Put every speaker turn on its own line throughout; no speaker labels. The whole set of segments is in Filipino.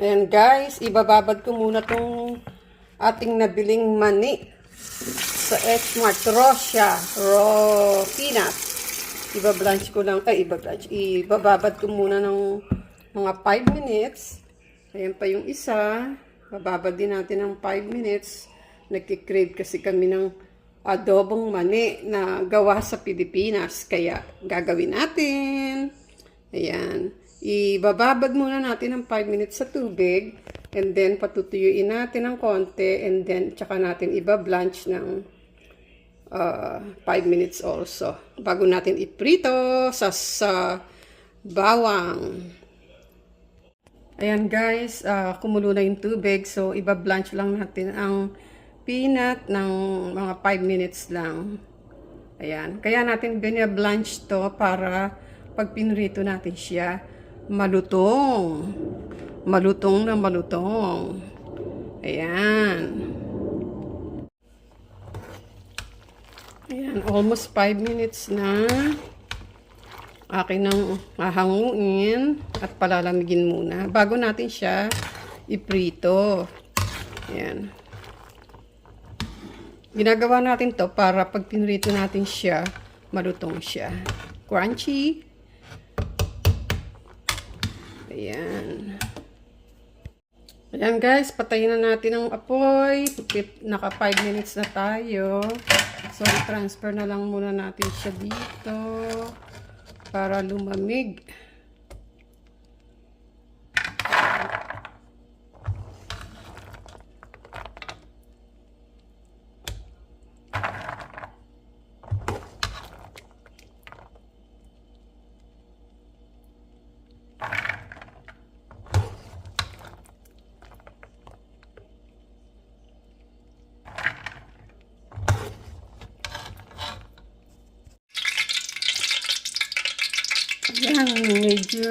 Ayan guys, ibababad ko muna tong ating nabiling mani sa X-Mart raw peanut. Ibablanch ko lang, ibababad ko muna ng mga 5 minutes. Ayan pa yung isa. Bababad din natin ng 5 minutes. Nagkikrave kasi kami ng adobong mani na gawa sa Pilipinas. Kaya gagawin natin. Ayan. Ibababad muna natin ng 5 minutes sa tubig. And then patutuyuin natin ng konti. And then tsaka natin ibablanch ng 5 minutes also. Bago natin iprito sa bawang. Ayan guys, kumulo na yung tubig. So, ibablanch lang natin ang peanut ng mga 5 minutes lang. Ayan. Kaya natin binablanch to para pag pinrito natin siya, malutong. Malutong na malutong. Ayan. Ayan, almost 5 minutes na. Akin nang hahanguin at palalamigin muna bago natin siya iprito. Ayan. Ginagawa natin to para pag pinrito natin siya, malutong siya. Crunchy. Ayan. Ayan guys, patayin na natin ang apoy. Naka 5 minutes na tayo. So, i-transfer na lang muna natin siya dito para lumamig. Ayan, medyo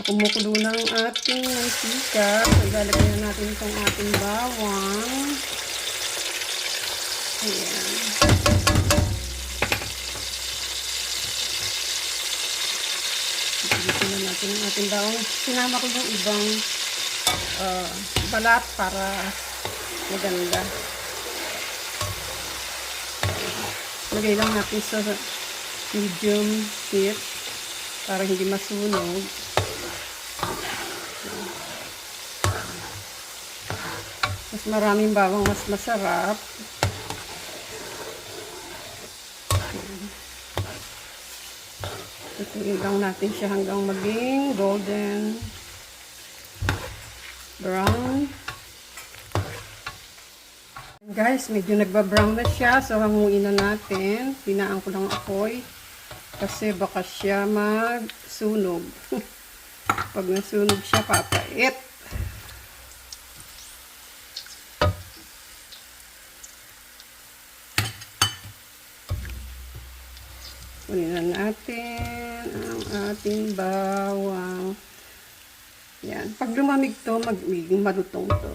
kumukulo na ang ating mantika. Ilalagay na natin itong ating bawang. Ayan. Ipilitin na natin ang ating bawang. Sinama ko yung ibang balat para maganda. Lagay lang natin sa medium heat para hindi masunog. Mas maraming bawang mas masarap. Tutuin lang natin siya hanggang maging golden brown. Guys, medyo nagbabrown na siya, so hanguin na natin. Pinaan ko lang apoy kasi baka siya magsunog. Pag nasunog siya, papait. Kunin na natin ang ating bawang. Yan. Pag lumamig to, magiging malutong to.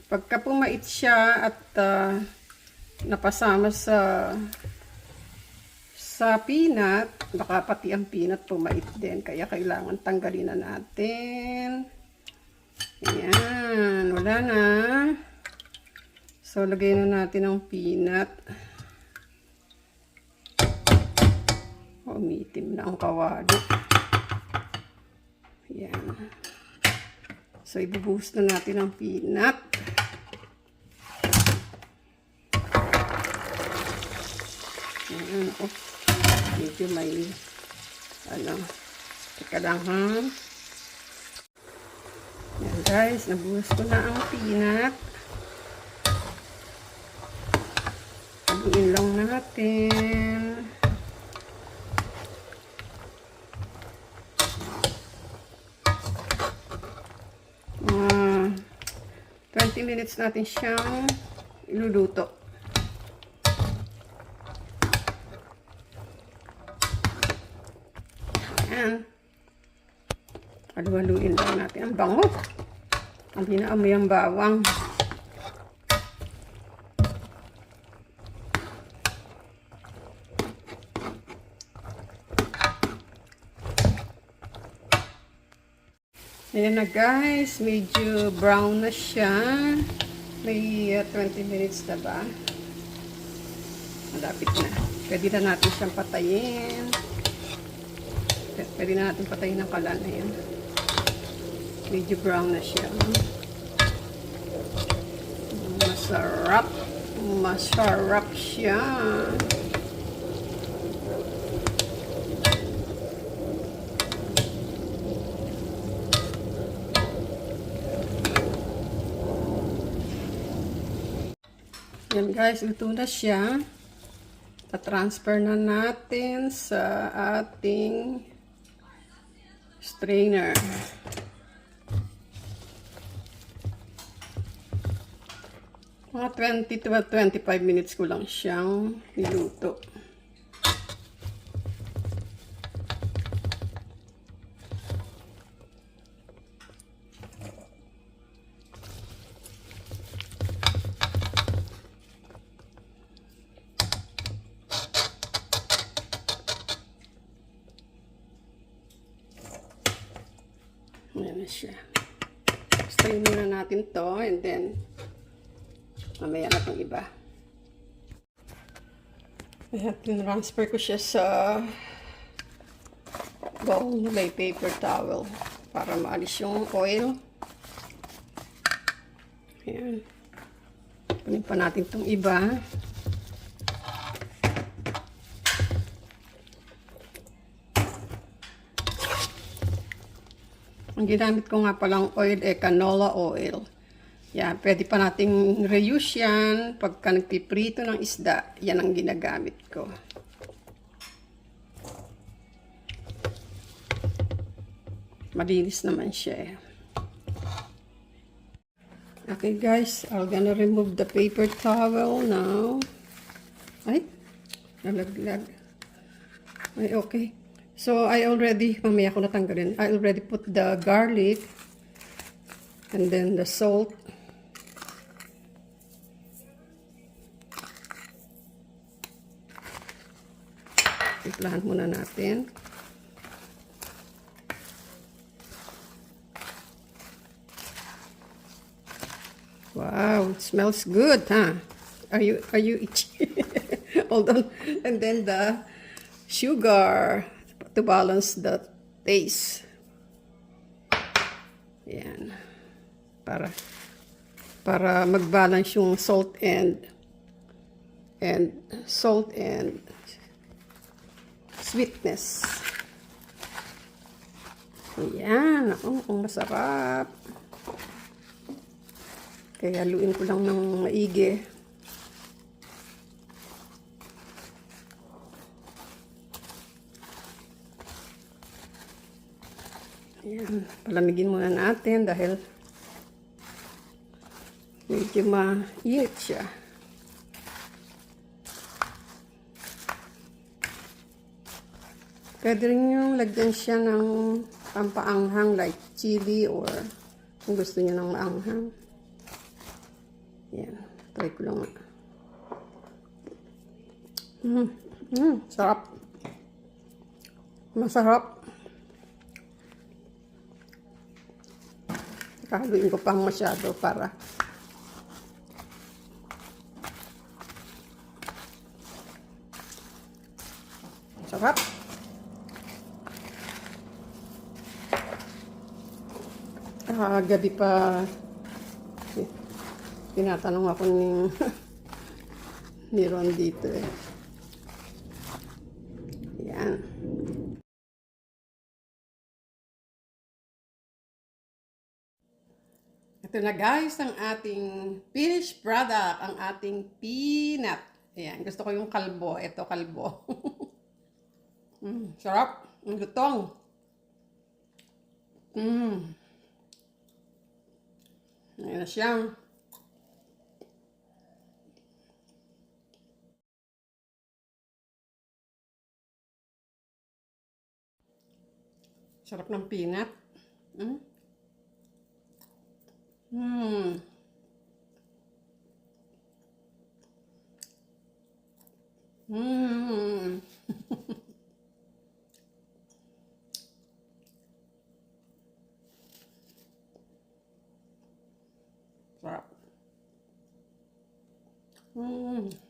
Pagka pumait siya at napasama sa peanut, baka pati ang peanut pumait din. Kaya kailangan tanggalin na natin. Ayan, wala na. So, lagay na natin ang peanut. Umitim na ang kawali. Ayan. So, ibubuhos na natin ang peanut. Ayan, oh. Medyo may, teka lang ha. Ayan guys, nabuhos ko na ang peanut. Haluin lang natin. 20 minutes natin siyang iluluto. Ayan. Halu-haluin lang natin. Ang bango. Hindi na amoy ang bawang. Ayan na guys, medyo brown na siya. May 20 minutes na ba? Malapit na. Pwede na natin siyang patayin. Pwede na natin patayin ng kalan na yan. Medyo brown na siya. Masarap. Masarap siya. Yan guys, ito na siya. Ta-transfer na natin sa ating strainer. Mga 20 to 25 minutes ko lang siyang niluto. Ayan na siya. Strain muna natin to and then mamaya na itong iba. Ayan, tinransfer ko siya sa bowl na may paper towel para maalis yung oil. Ayan. Kunin pa natin itong iba. Ang ginamit ko nga palang oil canola oil. Yan, pwede pa nating reuse yan pagka nagpiprito ng isda. Yan ang ginagamit ko. Malinis naman siya eh. Okay guys, I'm gonna remove the paper towel now. Ay, nalaglag. Ay, okay. So, mamaya ko natanggalin. I already put the garlic and then the salt. Timplahan muna natin. Wow, it smells good, huh? Are you itchy? Hold on. And then the sugar to balance the taste. Yan. Para mag-balance yung salt and sweetness. Yan. Ang masarap. Kaya haluin ko lang ng maigi. Ayan, palamigin muna natin dahil medyo mainit siya. Pwede rin yung lagyan siya ng pampaanghang like chili or kung gusto niyo ng maanghang. Ayan, try ko lang. Sarap. Masarap. Kahaluin ko pang masyado para sarap. Gabi pa tinatanong ako ni Ron dito eh. Yan. Ito na guys ang ating finished product, ang ating peanut. Ayan, gusto ko yung kalbo. Ito kalbo. Sarap. Ang lutong. Ayan na siya. Sarap ng peanut. Mmm. Mmm. Sarap. Mmm.